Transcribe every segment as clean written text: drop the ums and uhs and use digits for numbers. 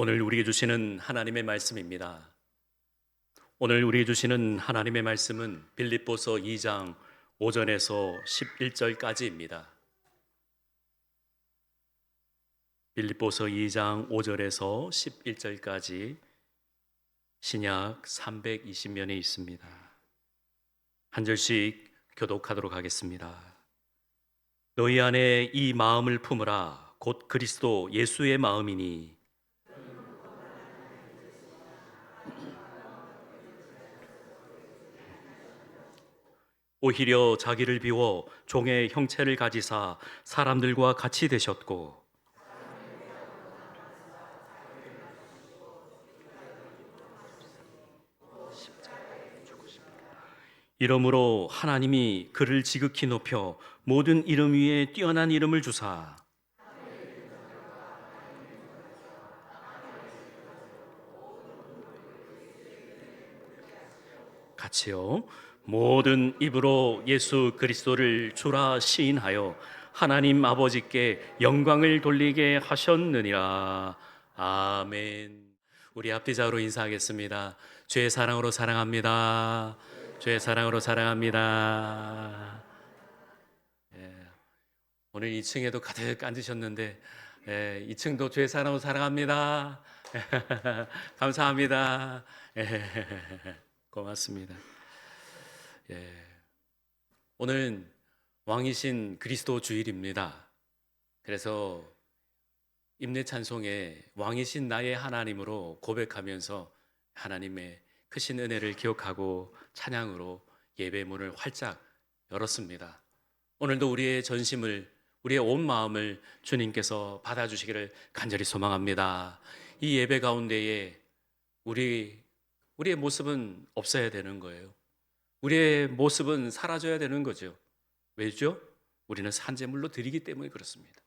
오늘 우리에게 주시는 하나님의 말씀입니다. 오늘 우리에게 주시는 하나님의 말씀은 빌립보서 2장 5절에서 11절까지입니다. 빌립보서 2장 5절에서 11절까지 신약 320면에 있습니다. 한 절씩 교독하도록 하겠습니다. 너희 안에 이 마음을 품으라. 곧 그리스도 예수의 마음이니 오히려 자기를 비워 종의 형체를 가지사 사람들과 같이 되셨고 이러므로 하나님이 그를 지극히 높여 모든 이름 위에 뛰어난 이름을 주사 같이요 모든 입으로 예수 그리스도를 주라 시인하여 하나님 아버지께 영광을 돌리게 하셨느니라. 아멘. 우리 앞뒤자로 인사하겠습니다. 주의 사랑으로 사랑합니다. 주의 사랑으로 사랑합니다. 오늘 2층에도 가득 앉으셨는데 2층도 주의 사랑으로 사랑합니다. 감사합니다. 고맙습니다. 오늘은 왕이신 그리스도 주일입니다. 그래서 임내 찬송에 왕이신 나의 하나님으로 고백하면서 하나님의 크신 은혜를 기억하고 찬양으로 예배 문을 활짝 열었습니다. 오늘도 우리의 전심을, 우리의 온 마음을 주님께서 받아주시기를 간절히 소망합니다. 이 예배 가운데에 우리의 모습은 없어야 되는 거예요. 우리의 모습은 사라져야 되는 거죠. 왜죠? 우리는 산제물로 드리기 때문에 그렇습니다.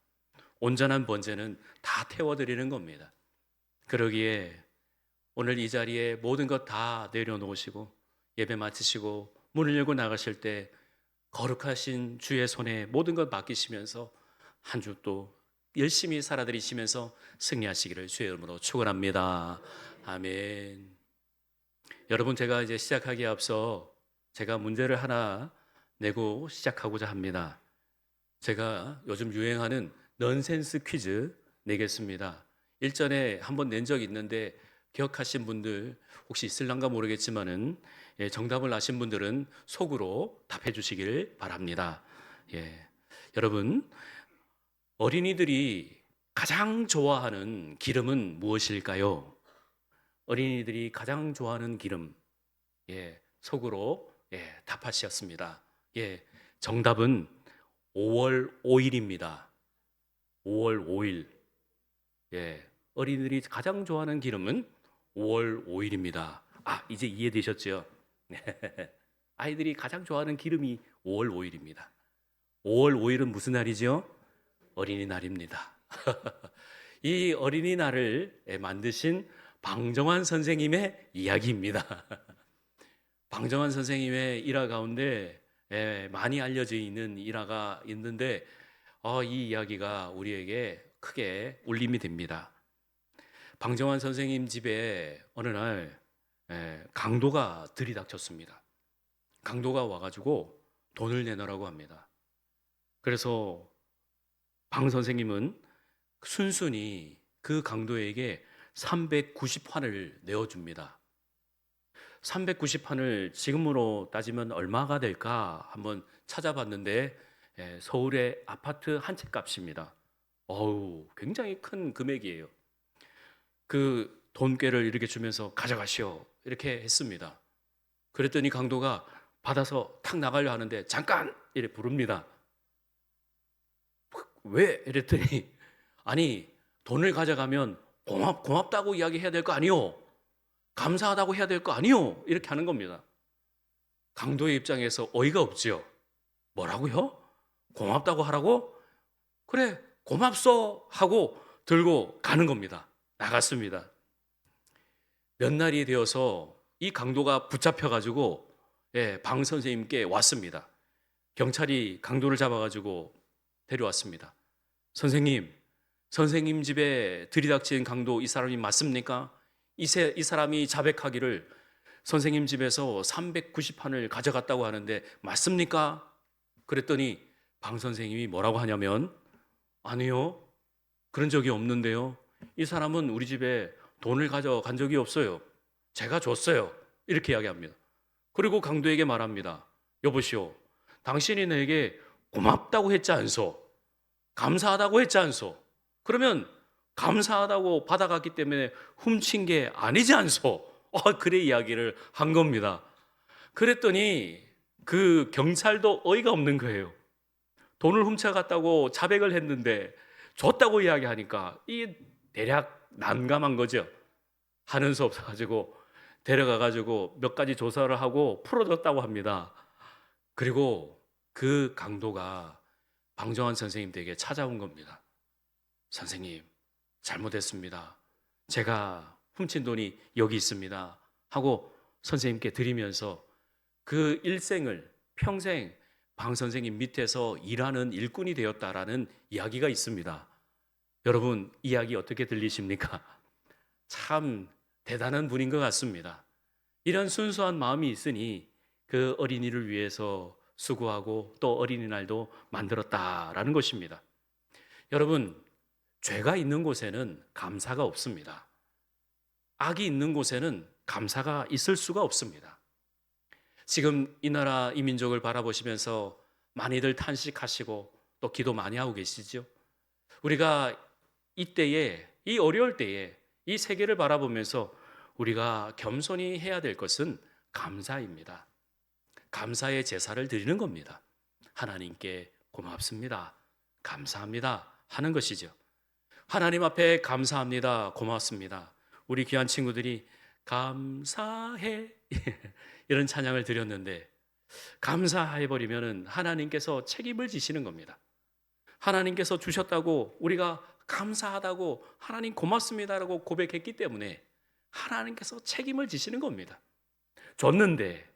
온전한 번제는 다 태워드리는 겁니다. 그러기에 오늘 이 자리에 모든 것 다 내려놓으시고 예배 마치시고 문을 열고 나가실 때 거룩하신 주의 손에 모든 것 맡기시면서 한 주 또 열심히 살아드리시면서 승리하시기를 주의 이름으로 축원합니다. 아멘. 여러분, 제가 이제 시작하기에 앞서 제가 문제를 하나 내고 시작하고자 합니다. 제가 요즘 유행하는 넌센스 퀴즈 내겠습니다. 일전에 한번 낸 적이 있는데 기억하신 분들 혹시 있을란가 모르겠지만은 정답을 아신 분들은 속으로 답해 주시길 바랍니다. 여러분, 어린이들이 가장 좋아하는 기름은 무엇일까요? 어린이들이 가장 좋아하는 기름, 속으로 답하셨습니다. 정답은 5월 5일입니다. 5월 5일. 어린이들이 가장 좋아하는 기름은 5월 5일입니다. 이제 이해되셨죠? 아이들이 가장 좋아하는 기름이 5월 5일입니다. 5월 5일은 무슨 날이죠? 어린이날입니다. 이 어린이날을 만드신 방정환 선생님의 이야기입니다. 방정환 선생님의 일화 가운데 많이 알려져 있는 일화가 있는데 이 이야기가 우리에게 크게 울림이 됩니다. 방정환 선생님 집에 어느 날 강도가 들이닥쳤습니다. 강도가 와가지고 돈을 내놓으라고 합니다. 그래서 방 선생님은 순순히 그 강도에게 390환을 내어줍니다. 390환을 지금으로 따지면 얼마가 될까 한번 찾아봤는데 서울의 아파트 한 채 값입니다. 굉장히 큰 금액이에요. 그 돈꾀를 이렇게 주면서 가져가시오 이렇게 했습니다. 그랬더니 강도가 받아서 탁 나가려 하는데 잠깐 이래 부릅니다. 왜? 이랬더니 아니 돈을 가져가면 고맙다고 이야기해야 될 거 아니오? 감사하다고 해야 될 거 아니오? 이렇게 하는 겁니다. 강도의 입장에서 어이가 없지요. 뭐라고요? 고맙다고 하라고? 그래 고맙소 하고 들고 가는 겁니다. 나갔습니다. 몇 날이 되어서 이 강도가 붙잡혀가지고 방 선생님께 왔습니다. 경찰이 강도를 잡아가지고 데려왔습니다. 선생님, 선생님 집에 들이닥친 강도 이 사람이 맞습니까? 이 사람이 자백하기를 선생님 집에서 390판을 가져갔다고 하는데 맞습니까? 그랬더니 방 선생님이 뭐라고 하냐면 아니요. 그런 적이 없는데요. 이 사람은 우리 집에 돈을 가져간 적이 없어요. 제가 줬어요. 이렇게 이야기합니다. 그리고 강도에게 말합니다. 여보시오. 당신이 내게 고맙다고 했지 않소? 감사하다고 했지 않소? 그러면 감사하다고 받아갔기 때문에 훔친 게 아니지 않소? 그래 이야기를 한 겁니다. 그랬더니 그 경찰도 어이가 없는 거예요. 돈을 훔쳐갔다고 자백을 했는데 줬다고 이야기하니까 이 대략 난감한 거죠. 하는 수 없어가지고 데려가가지고 몇 가지 조사를 하고 풀어줬다고 합니다. 그리고 그 강도가 방정환 선생님 댁에 찾아온 겁니다. 선생님, 잘못했습니다. 제가 훔친 돈이 여기 있습니다. 하고 선생님께 드리면서 그 일생을 평생 방 선생님 밑에서 일하는 일꾼이 되었다라는 이야기가 있습니다. 여러분, 이야기 어떻게 들리십니까? 참 대단한 분인 것 같습니다. 이런 순수한 마음이 있으니 그 어린이를 위해서 수고하고 또 어린이날도 만들었다라는 것입니다. 여러분, 죄가 있는 곳에는 감사가 없습니다. 악이 있는 곳에는 감사가 있을 수가 없습니다. 지금 이 나라 이 민족을 바라보시면서 많이들 탄식하시고 또 기도 많이 하고 계시죠? 우리가 이때에, 이 어려울 때에 이 세계를 바라보면서 우리가 겸손히 해야 될 것은 감사입니다. 감사의 제사를 드리는 겁니다. 하나님께 고맙습니다. 감사합니다. 하는 것이죠. 하나님 앞에 감사합니다. 고맙습니다. 우리 귀한 친구들이 감사해 이런 찬양을 드렸는데 감사해버리면 하나님께서 책임을 지시는 겁니다. 하나님께서 주셨다고 우리가 감사하다고 하나님 고맙습니다라고 고백했기 때문에 하나님께서 책임을 지시는 겁니다. 줬는데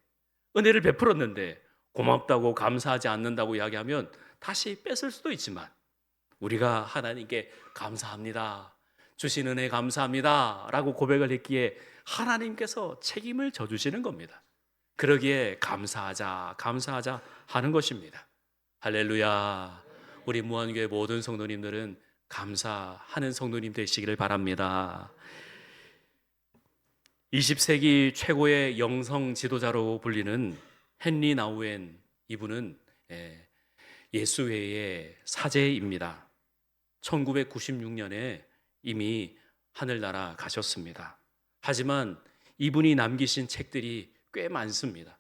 은혜를 베풀었는데 고맙다고 감사하지 않는다고 이야기하면 다시 뺏을 수도 있지만 우리가 하나님께 감사합니다. 주신 은혜 감사합니다. 라고 고백을 했기에 하나님께서 책임을 져주시는 겁니다. 그러기에 감사하자, 감사하자 하는 것입니다. 할렐루야. 우리 무한교회 모든 성도님들은 감사하는 성도님 되시기를 바랍니다. 20세기 최고의 영성 지도자로 불리는 헨리 나우엔 이분은 예수회의 사제입니다. 1996년에 이미 하늘나라 가셨습니다. 하지만 이분이 남기신 책들이 꽤 많습니다.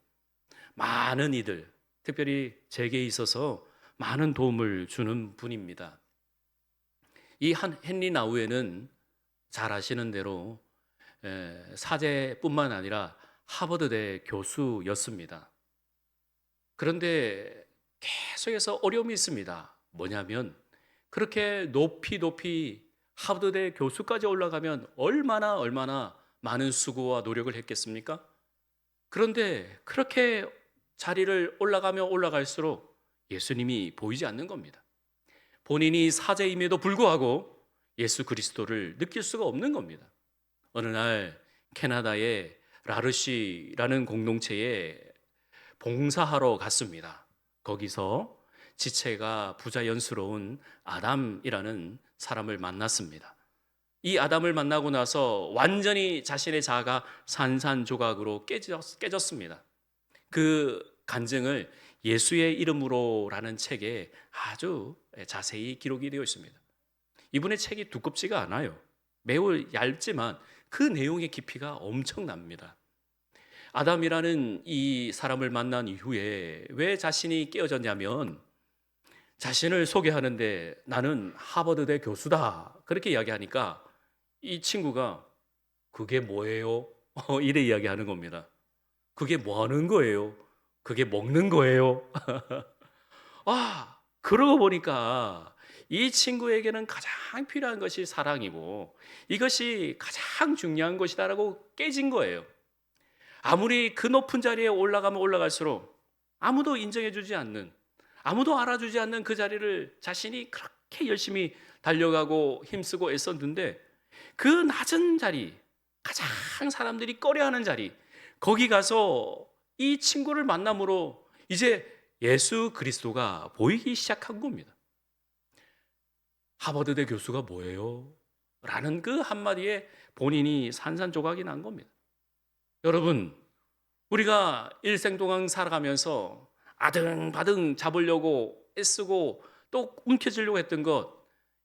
많은 이들, 특별히 제게 있어서 많은 도움을 주는 분입니다. 이 헨리 나우엔은 잘 아시는 대로 사제뿐만 아니라 하버드대 교수였습니다. 그런데 계속해서 어려움이 있습니다. 뭐냐면 그렇게 높이 하버드대 교수까지 올라가면 얼마나 많은 수고와 노력을 했겠습니까? 그런데 그렇게 자리를 올라가면 올라갈수록 예수님이 보이지 않는 겁니다. 본인이 사제임에도 불구하고 예수 그리스도를 느낄 수가 없는 겁니다. 어느 날 캐나다의 라르시라는 공동체에 봉사하러 갔습니다. 거기서 지체가 부자연스러운 아담이라는 사람을 만났습니다. 이 아담을 만나고 나서 완전히 자신의 자아가 산산조각으로 깨졌습니다. 그 간증을 예수의 이름으로라는 책에 아주 자세히 기록이 되어 있습니다. 이분의 책이 두껍지가 않아요. 매우 얇지만 그 내용의 깊이가 엄청납니다. 아담이라는 이 사람을 만난 이후에 왜 자신이 깨어졌냐면 자신을 소개하는데 나는 하버드대 교수다 그렇게 이야기하니까 이 친구가 그게 뭐예요? 이래 이야기하는 겁니다. 그게 뭐 하는 거예요? 그게 먹는 거예요? 그러고 보니까 이 친구에게는 가장 필요한 것이 사랑이고 이것이 가장 중요한 것이다라고 깨진 거예요. 아무리 그 높은 자리에 올라가면 올라갈수록 아무도 인정해주지 않는, 아무도 알아주지 않는 그 자리를 자신이 그렇게 열심히 달려가고 힘쓰고 애썼는데 그 낮은 자리, 가장 사람들이 꺼려하는 자리, 거기 가서 이 친구를 만남으로 이제 예수 그리스도가 보이기 시작한 겁니다. 하버드대 교수가 뭐예요? 라는 그 한마디에 본인이 산산조각이 난 겁니다. 여러분, 우리가 일생 동안 살아가면서 아등바등 잡으려고 애쓰고 또 움켜쥐려고 했던 것,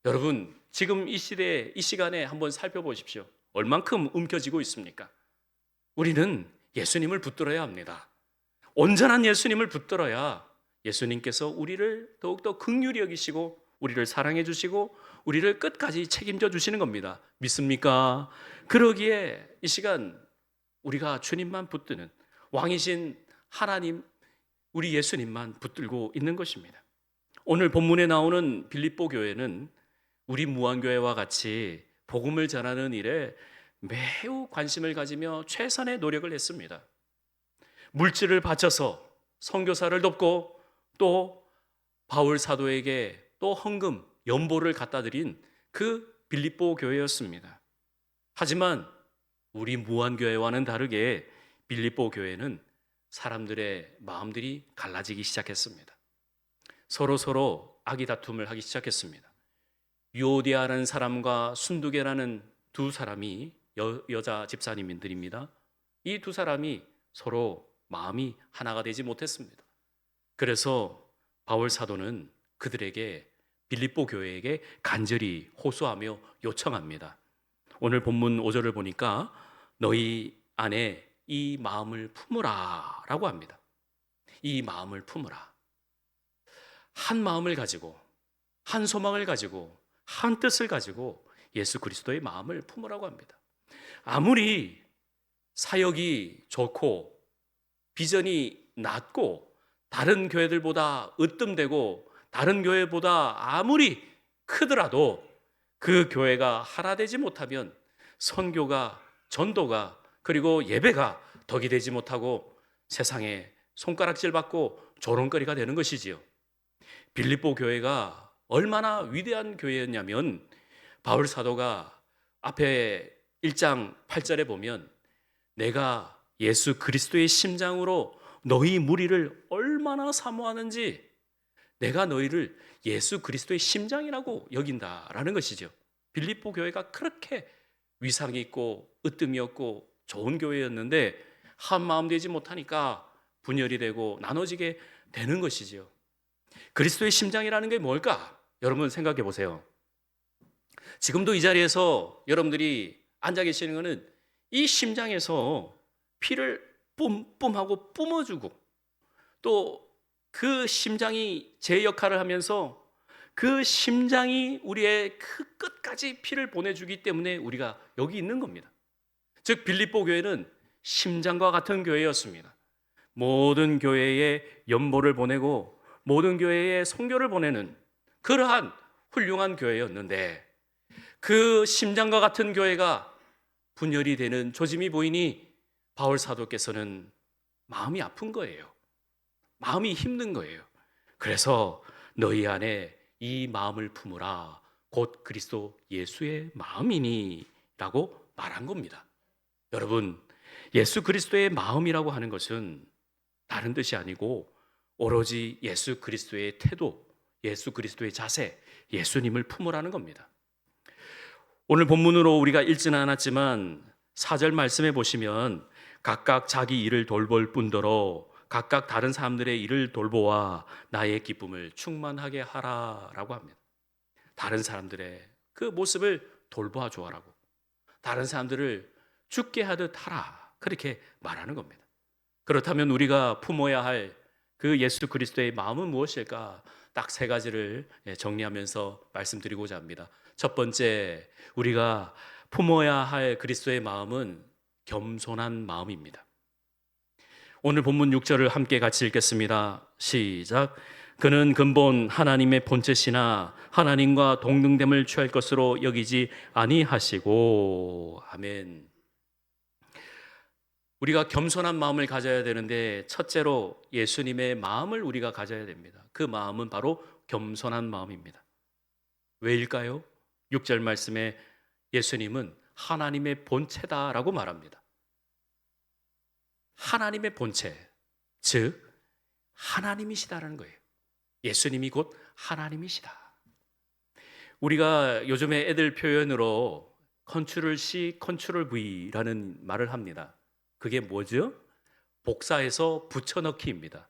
여러분 지금 이 시대에 이 시간에 한번 살펴보십시오. 얼만큼 움켜쥐고 있습니까? 우리는 예수님을 붙들어야 합니다. 온전한 예수님을 붙들어야 예수님께서 우리를 더욱더 긍휼히 여기시고 우리를 사랑해 주시고 우리를 끝까지 책임져 주시는 겁니다. 믿습니까? 그러기에 이 시간 우리가 주님만 붙드는, 왕이신 하나님, 우리 예수님만 붙들고 있는 것입니다. 오늘 본문에 나오는 빌립보 교회는 우리 무한교회와 같이 복음을 전하는 일에 매우 관심을 가지며 최선의 노력을 했습니다. 물질을 바쳐서 선교사를 돕고 또 바울 사도에게 또 헌금, 연보를 갖다 드린 그 빌립보 교회였습니다. 하지만 우리 무한교회와는 다르게 빌립보 교회는 사람들의 마음들이 갈라지기 시작했습니다. 서로 아기다툼을 하기 시작했습니다. 유오디아라는 사람과 순두계라는 두 사람이 여자 집사님들입니다. 이 두 사람이 서로 마음이 하나가 되지 못했습니다. 그래서 바울 사도는 그들에게, 빌립보 교회에게 간절히 호소하며 요청합니다. 오늘 본문 5절을 보니까 너희 안에 이 마음을 품으라 라고 합니다. 이 마음을 품으라. 한 마음을 가지고, 한 소망을 가지고, 한 뜻을 가지고 예수 그리스도의 마음을 품으라고 합니다. 아무리 사역이 좋고 비전이 낮고 다른 교회들보다 으뜸되고 다른 교회보다 아무리 크더라도 그 교회가 하나 되지 못하면 선교가, 전도가, 그리고 예배가 덕이 되지 못하고 세상에 손가락질 받고 조롱거리가 되는 것이지요. 빌립보 교회가 얼마나 위대한 교회였냐면 바울 사도가 앞에 1장 8절에 보면 내가 예수 그리스도의 심장으로 너희 무리를 얼마나 사모하는지 내가 너희를 예수 그리스도의 심장이라고 여긴다라는 것이죠. 빌립보 교회가 그렇게 위상이 있고 으뜸이었고 좋은 교회였는데 한 마음 되지 못하니까 분열이 되고 나눠지게 되는 것이지요. 그리스도의 심장이라는 게 뭘까? 여러분 생각해 보세요. 지금도 이 자리에서 여러분들이 앉아 계시는 것은 이 심장에서 피를 뿜뿜하고 뿜어주고 또 그 심장이 제 역할을 하면서 그 심장이 우리의 그 끝까지 피를 보내주기 때문에 우리가 여기 있는 겁니다. 즉 빌립보 교회는 심장과 같은 교회였습니다. 모든 교회에 연보를 보내고 모든 교회에 선교를 보내는 그러한 훌륭한 교회였는데 그 심장과 같은 교회가 분열이 되는 조짐이 보이니 바울 사도께서는 마음이 아픈 거예요. 마음이 힘든 거예요. 그래서 너희 안에 이 마음을 품으라. 곧 그리스도 예수의 마음이니 라고 말한 겁니다. 여러분, 예수 그리스도의 마음이라고 하는 것은 다른 뜻이 아니고 오로지 예수 그리스도의 태도, 예수 그리스도의 자세, 예수님을 품으라는 겁니다. 오늘 본문으로 우리가 읽지는 않았지만 4절 말씀해 보시면 각각 자기 일을 돌볼 뿐더러 각각 다른 사람들의 일을 돌보아 나의 기쁨을 충만하게 하라라고 합니다. 다른 사람들의 그 모습을 돌보아 주어라고, 다른 사람들을 죽게 하듯 하라, 그렇게 말하는 겁니다. 그렇다면 우리가 품어야 할 그 예수 그리스도의 마음은 무엇일까? 딱 3가지를 정리하면서 말씀드리고자 합니다. 첫 번째, 우리가 품어야 할 그리스도의 마음은 겸손한 마음입니다. 오늘 본문 6절을 함께 같이 읽겠습니다. 시작. 그는 근본 하나님의 본체시나 하나님과 동등됨을 취할 것으로 여기지 아니하시고. 아멘. 우리가 겸손한 마음을 가져야 되는데 첫째로 예수님의 마음을 우리가 가져야 됩니다. 그 마음은 바로 겸손한 마음입니다. 왜일까요? 6절 말씀에 예수님은 하나님의 본체다라고 말합니다. 하나님의 본체, 즉 하나님이시다라는 거예요. 예수님이 곧 하나님이시다. 우리가 요즘에 애들 표현으로 컨트롤 C, 컨트롤 V라는 말을 합니다. 그게 뭐죠? 복사해서 붙여넣기입니다.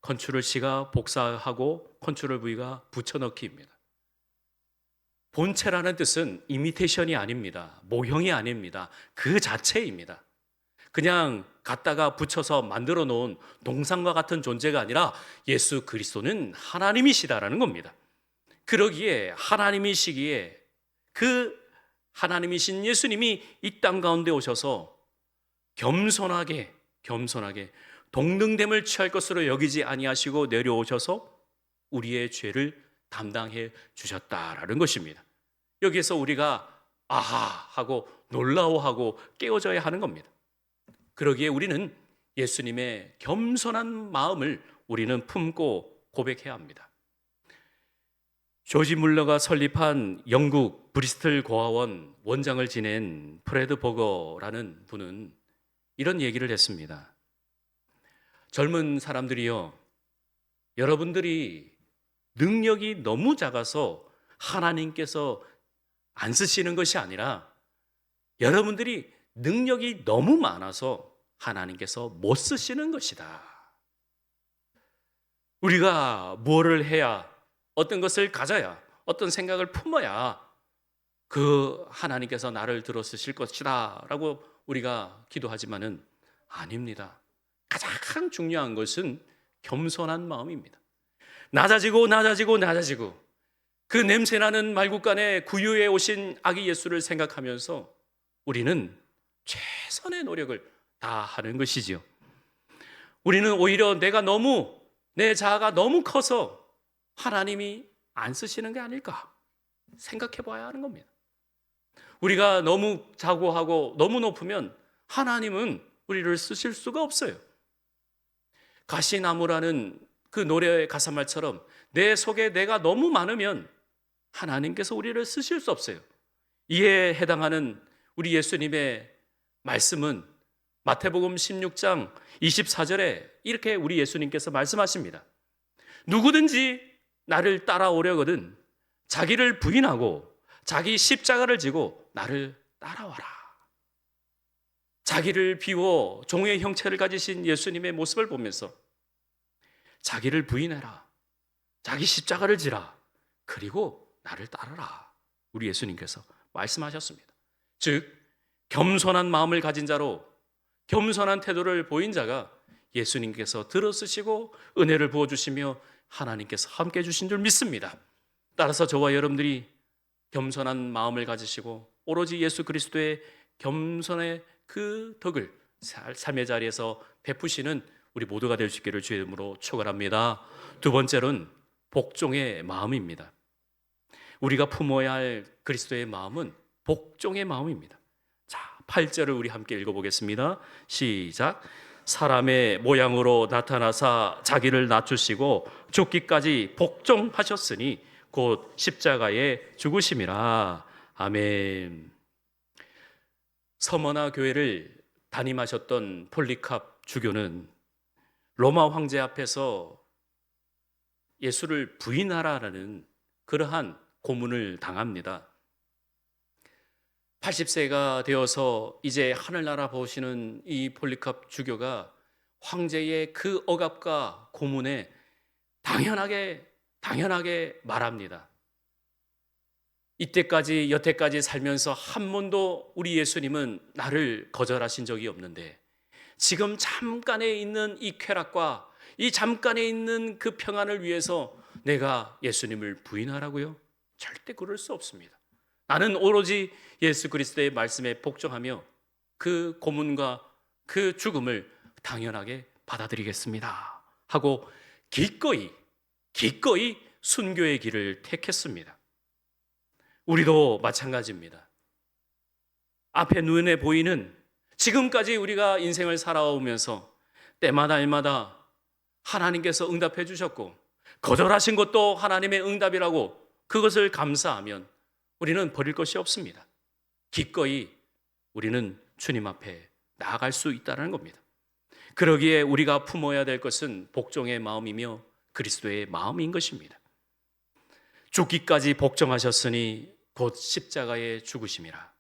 컨트롤 C가 복사하고 컨트롤 V가 붙여넣기입니다. 본체라는 뜻은 이미테이션이 아닙니다. 모형이 아닙니다. 그 자체입니다. 그냥 갖다가 붙여서 만들어 놓은 동상과 같은 존재가 아니라 예수 그리스도는 하나님이시다라는 겁니다. 그러기에 하나님이시기에 그 하나님이신 예수님이 이 땅 가운데 오셔서 겸손하게 동등됨을 취할 것으로 여기지 아니하시고 내려오셔서 우리의 죄를 담당해 주셨다라는 것입니다. 여기에서 우리가 아하 하고 놀라워하고 깨어져야 하는 겁니다. 그러기에 우리는 예수님의 겸손한 마음을 우리는 품고 고백해야 합니다. 조지 물러가 설립한 영국 브리스톨 고아원 원장을 지낸 프레드 버거라는 분은 이런 얘기를 했습니다. 젊은 사람들이요, 여러분들이 능력이 너무 작아서 하나님께서 안 쓰시는 것이 아니라 여러분들이 능력이 너무 많아서 하나님께서 못 쓰시는 것이다. 우리가 뭐를 해야, 어떤 것을 가져야, 어떤 생각을 품어야 그 하나님께서 나를 들어 쓰실 것이다 라고 우리가 기도하지만은 아닙니다. 가장 중요한 것은 겸손한 마음입니다. 낮아지고 그 냄새나는 말국간에 구유에 오신 아기 예수를 생각하면서 우리는 최선의 노력을 다하는 것이지요. 우리는 오히려 내 자아가 너무 커서 하나님이 안 쓰시는 게 아닐까 생각해 봐야 하는 겁니다. 우리가 너무 자고하고 너무 높으면 하나님은 우리를 쓰실 수가 없어요. 가시나무라는 그 노래의 가사말처럼 내 속에 내가 너무 많으면 하나님께서 우리를 쓰실 수 없어요. 이에 해당하는 우리 예수님의 말씀은 마태복음 16장 24절에 이렇게 우리 예수님께서 말씀하십니다. 누구든지 나를 따라오려거든 자기를 부인하고 자기 십자가를 지고 나를 따라와라. 자기를 비워 종의 형체를 가지신 예수님의 모습을 보면서 자기를 부인해라, 자기 십자가를 지라, 그리고 나를 따르라. 우리 예수님께서 말씀하셨습니다. 즉 겸손한 마음을 가진 자로 겸손한 태도를 보인 자가 예수님께서 들어쓰시고 은혜를 부어주시며 하나님께서 함께 해주신 줄 믿습니다. 따라서 저와 여러분들이 겸손한 마음을 가지시고 오로지 예수 그리스도의 겸손의 그 덕을 삶의 자리에서 베푸시는 우리 모두가 될 수 있기를 주의 이름으로 축원합니다. 두 번째로는 복종의 마음입니다. 우리가 품어야 할 그리스도의 마음은 복종의 마음입니다. 자, 8절을 우리 함께 읽어보겠습니다. 시작. 사람의 모양으로 나타나사 자기를 낮추시고 죽기까지 복종하셨으니 곧 십자가에 죽으심이라. 아멘. 서머나 교회를 담임하셨던 폴리캅 주교는 로마 황제 앞에서 예수를 부인하라라는 그러한 고문을 당합니다. 80세가 되어서 이제 하늘나라 보시는 이 폴리캅 주교가 황제의 그 억압과 고문에 당연하게 말합니다. 이때까지 여태까지 살면서 한 번도 우리 예수님은 나를 거절하신 적이 없는데 지금 잠깐에 있는 이 쾌락과 이 잠깐에 있는 그 평안을 위해서 내가 예수님을 부인하라고요? 절대 그럴 수 없습니다. 나는 오로지 예수 그리스도의 말씀에 복종하며 그 고문과 그 죽음을 당연하게 받아들이겠습니다 하고 기꺼이 순교의 길을 택했습니다. 우리도 마찬가지입니다. 앞에 눈에 보이는 지금까지 우리가 인생을 살아오면서 때마다 하나님께서 응답해 주셨고 거절하신 것도 하나님의 응답이라고 그것을 감사하면 우리는 버릴 것이 없습니다. 기꺼이 우리는 주님 앞에 나아갈 수 있다는 겁니다. 그러기에 우리가 품어야 될 것은 복종의 마음이며 그리스도의 마음인 것입니다. 죽기까지 복종하셨으니 곧 십자가에 죽으심이라.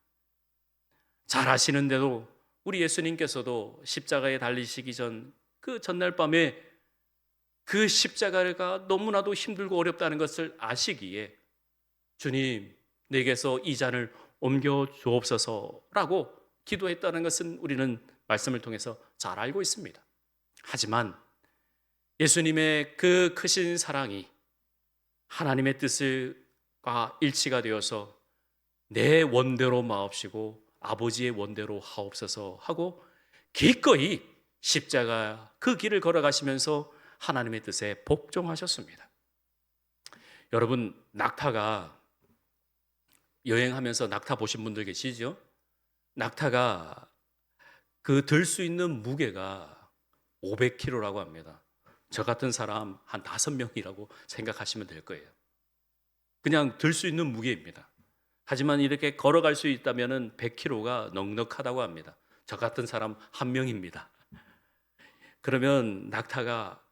잘 아시는데도 우리 예수님께서도 십자가에 달리시기 전 그 전날 밤에 그 십자가가 너무나도 힘들고 어렵다는 것을 아시기에 주님, 내게서 이 잔을 옮겨 주옵소서라고 기도했다는 것은 우리는 말씀을 통해서 잘 알고 있습니다. 하지만 예수님의 그 크신 사랑이 하나님의 뜻과 일치가 되어서 내 원대로 마옵시고 아버지의 원대로 하옵소서 하고 기꺼이 십자가 그 길을 걸어가시면서 하나님의 뜻에 복종하셨습니다. 여러분, 낙타가 여행하면서 낙타 보신 분들 계시죠? 낙타가 그 들 수 있는 무게가 500kg라고 합니다. 저 같은 사람 한 5명이라고 생각하시면 될 거예요. 그냥 들 수 있는 무게입니다. 하지만 이렇게 걸어갈 수 있다면 100kg가 넉넉하다고 합니다. 저 같은 사람 한 명입니다. 그러면 낙타가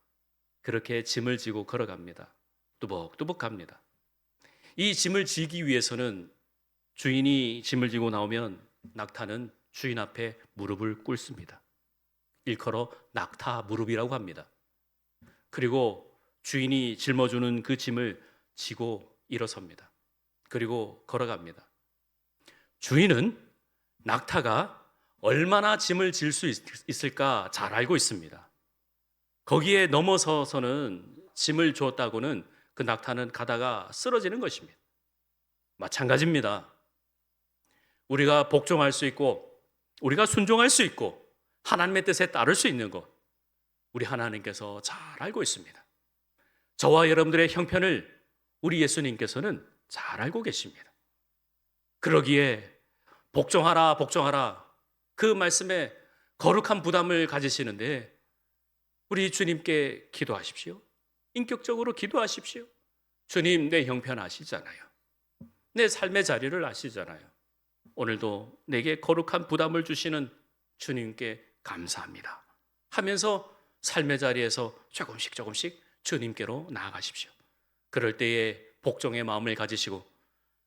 그렇게 짐을 지고 걸어갑니다. 뚜벅뚜벅 갑니다. 이 짐을 지기 위해서는 주인이 짐을 지고 나오면 낙타는 주인 앞에 무릎을 꿇습니다. 일컬어 낙타 무릎이라고 합니다. 그리고 주인이 짊어주는 그 짐을 지고 일어섭니다. 그리고 걸어갑니다. 주인은 낙타가 얼마나 짐을 질 수 있을까 잘 알고 있습니다. 거기에 넘어서서는 짐을 주었다고는 그 낙타는 가다가 쓰러지는 것입니다. 마찬가지입니다. 우리가 복종할 수 있고 우리가 순종할 수 있고 하나님의 뜻에 따를 수 있는 것, 우리 하나님께서 잘 알고 있습니다. 저와 여러분들의 형편을 우리 예수님께서는 잘 알고 계십니다. 그러기에 복종하라 복종하라 그 말씀에 거룩한 부담을 가지시는데 우리 주님께 기도하십시오. 인격적으로 기도하십시오. 주님, 내 형편 아시잖아요. 내 삶의 자리를 아시잖아요. 오늘도 내게 거룩한 부담을 주시는 주님께 감사합니다 하면서 삶의 자리에서 조금씩 주님께로 나아가십시오. 그럴 때에 복종의 마음을 가지시고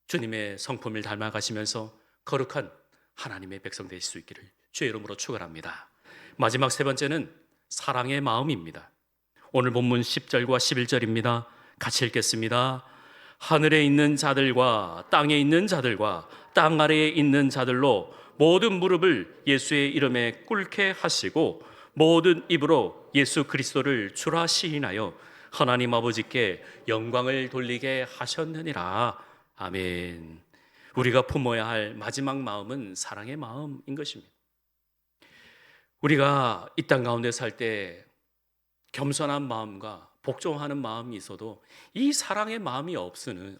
주님의 성품을 닮아가시면서 거룩한 하나님의 백성 되실 수 있기를 주의 이름으로 축원합니다. 마지막 세 번째는 사랑의 마음입니다. 오늘 본문 10절과 11절입니다. 같이 읽겠습니다. 하늘에 있는 자들과 땅에 있는 자들과 땅 아래에 있는 자들로 모든 무릎을 예수의 이름에 꿇게 하시고 모든 입으로 예수 그리스도를 주라 시인하여 하나님 아버지께 영광을 돌리게 하셨느니라. 아멘. 우리가 품어야 할 마지막 마음은 사랑의 마음인 것입니다. 우리가 이 땅 가운데 살 때 겸손한 마음과 복종하는 마음이 있어도 이 사랑의 마음이 없이는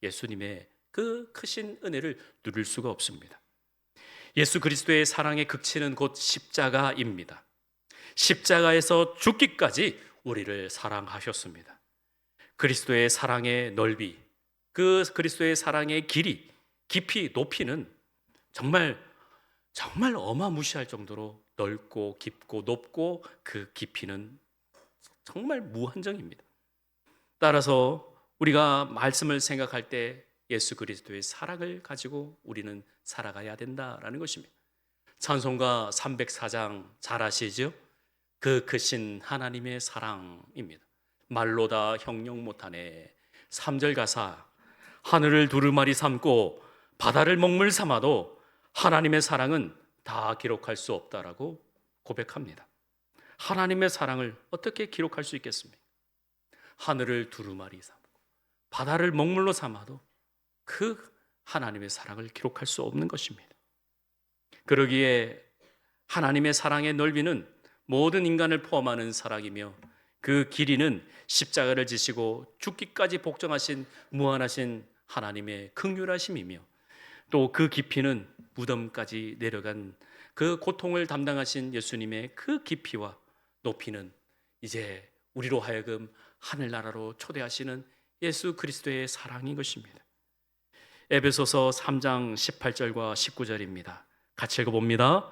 예수님의 그 크신 은혜를 누릴 수가 없습니다. 예수 그리스도의 사랑의 극치는 곧 십자가입니다. 십자가에서 죽기까지 우리를 사랑하셨습니다. 그리스도의 사랑의 넓이, 그 그리스도의 사랑의 길이, 깊이, 높이는 정말 어마무시할 정도로 넓고 깊고 높고 그 깊이는 정말 무한정입니다. 따라서 우리가 말씀을 생각할 때 예수 그리스도의 사랑을 가지고 우리는 살아가야 된다라는 것입니다. 찬송가 304장 잘 아시죠? 그 크신 하나님의 사랑입니다. 말로 다 형용 못하네. 3절 가사, 하늘을 두루마리 삼고 바다를 먹물 삼아도 하나님의 사랑은 다 기록할 수 없다라고 고백합니다. 하나님의 사랑을 어떻게 기록할 수 있겠습니까? 하늘을 두루마리 삼고 바다를 먹물로 삼아도 그 하나님의 사랑을 기록할 수 없는 것입니다. 그러기에 하나님의 사랑의 넓이는 모든 인간을 포함하는 사랑이며 그 길이는 십자가를 지시고 죽기까지 복종하신 무한하신 하나님의 긍휼하심이며 또 그 깊이는 무덤까지 내려간 그 고통을 담당하신 예수님의 그 깊이와 높이는 이제 우리로 하여금 하늘나라로 초대하시는 예수 그리스도의 사랑인 것입니다. 에베소서 3장 18절과 19절입니다. 같이 읽어봅니다.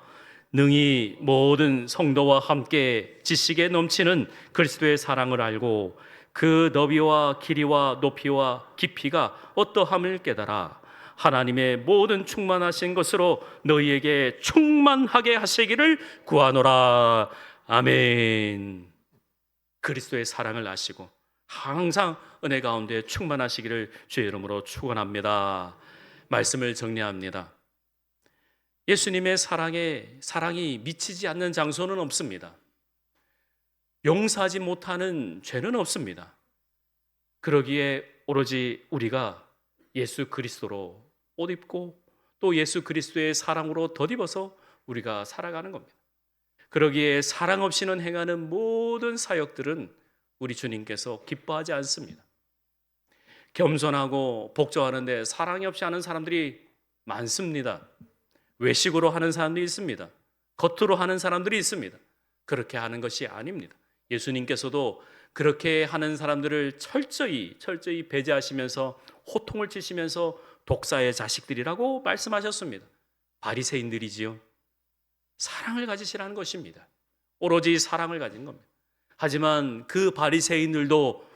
능히 모든 성도와 함께 지식에 넘치는 그리스도의 사랑을 알고 그 너비와 길이와 높이와 깊이가 어떠함을 깨달아 하나님의 모든 충만하신 것으로 너희에게 충만하게 하시기를 구하노라. 아멘. 그리스도의 사랑을 아시고 항상 은혜 가운데 충만하시기를 주의 이름으로 축원합니다. 말씀을 정리합니다. 예수님의 사랑이 미치지 않는 장소는 없습니다. 용서하지 못하는 죄는 없습니다. 그러기에 오로지 우리가 예수 그리스도로 옷 입고 또 예수 그리스도의 사랑으로 덧입어서 우리가 살아가는 겁니다. 그러기에 사랑 없이는 행하는 모든 사역들은 우리 주님께서 기뻐하지 않습니다. 겸손하고 복종하는데 사랑이 없이 하는 사람들이 많습니다. 외식으로 하는 사람들이 있습니다. 겉으로 하는 사람들이 있습니다. 그렇게 하는 것이 아닙니다. 예수님께서도 그렇게 하는 사람들을 철저히 배제하시면서 호통을 치시면서 독사의 자식들이라고 말씀하셨습니다. 바리새인들이지요. 사랑을 가지시라는 것입니다. 오로지 사랑을 가진 겁니다. 하지만 그 바리새인들도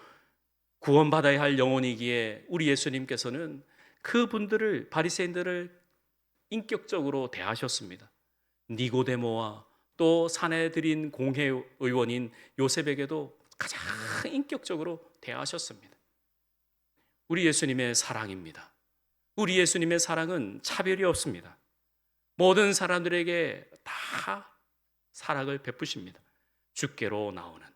구원받아야 할 영혼이기에 우리 예수님께서는 그분들을, 바리새인들을 인격적으로 대하셨습니다. 니고데모와 또 사내들인 공회의원인 요셉에게도 가장 인격적으로 대하셨습니다. 우리 예수님의 사랑입니다. 우리 예수님의 사랑은 차별이 없습니다. 모든 사람들에게 다 사랑을 베푸십니다. 주께로 나오는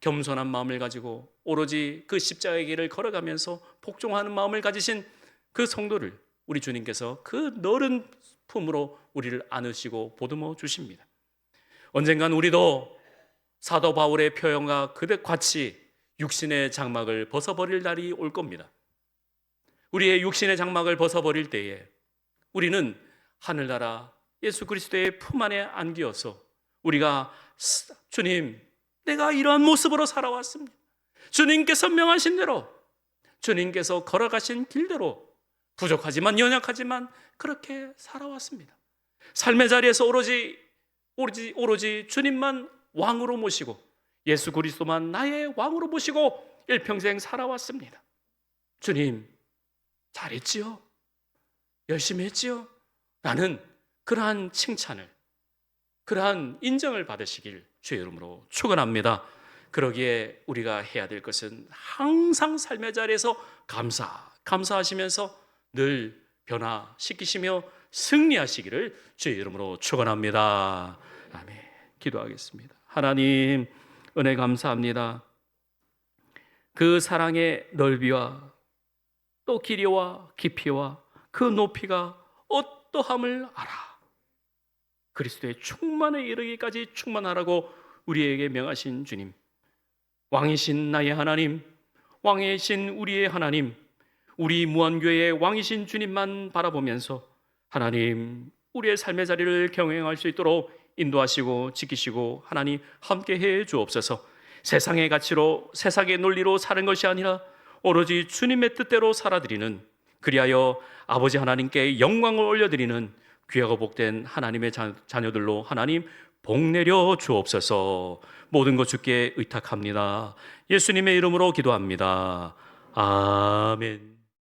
겸손한 마음을 가지고 오로지 그 십자가의 길을 걸어가면서 복종하는 마음을 가지신 그 성도를 우리 주님께서 그 너른 품으로 우리를 안으시고 보듬어 주십니다. 언젠간 우리도 사도 바울의 표현과 그들 같이 육신의 장막을 벗어버릴 날이 올 겁니다. 우리의 육신의 장막을 벗어버릴 때에 우리는 하늘나라 예수 그리스도의 품 안에 안기어서 우리가 주님, 내가 이러한 모습으로 살아왔습니다. 주님께서 명하신 대로, 주님께서 걸어가신 길대로 부족하지만 연약하지만 그렇게 살아왔습니다. 삶의 자리에서 오로지 주님만 왕으로 모시고 예수 그리스도만 나의 왕으로 모시고 일평생 살아왔습니다. 주님, 잘했지요? 열심히 했지요? 라는 그러한 칭찬을, 그러한 인정을 받으시길 주의 이름으로 축원합니다. 그러기에 우리가 해야 될 것은 항상 삶의 자리에서 감사하시면서 늘 변화시키시며 승리하시기를 주의 이름으로 축원합니다. 아멘. 기도하겠습니다. 하나님, 은혜 감사합니다. 그 사랑의 넓이와 또 길이와 깊이와 그 높이가 어떠함을 알아. 그리스도의 충만에 이르기까지 충만하라고 우리에게 명하신 주님, 왕이신 나의 하나님, 왕이신 우리의 하나님, 우리 무한교회의 왕이신 주님만 바라보면서 하나님, 우리의 삶의 자리를 경영할 수 있도록 인도하시고 지키시고 하나님 함께해 주옵소서. 세상의 가치로, 세상의 논리로 사는 것이 아니라 오로지 주님의 뜻대로 살아드리는, 그리하여 아버지 하나님께 영광을 올려드리는 귀하고 복된 하나님의 자녀들로 하나님 복 내려 주옵소서. 모든 것 주께 의탁합니다. 예수님의 이름으로 기도합니다. 아멘.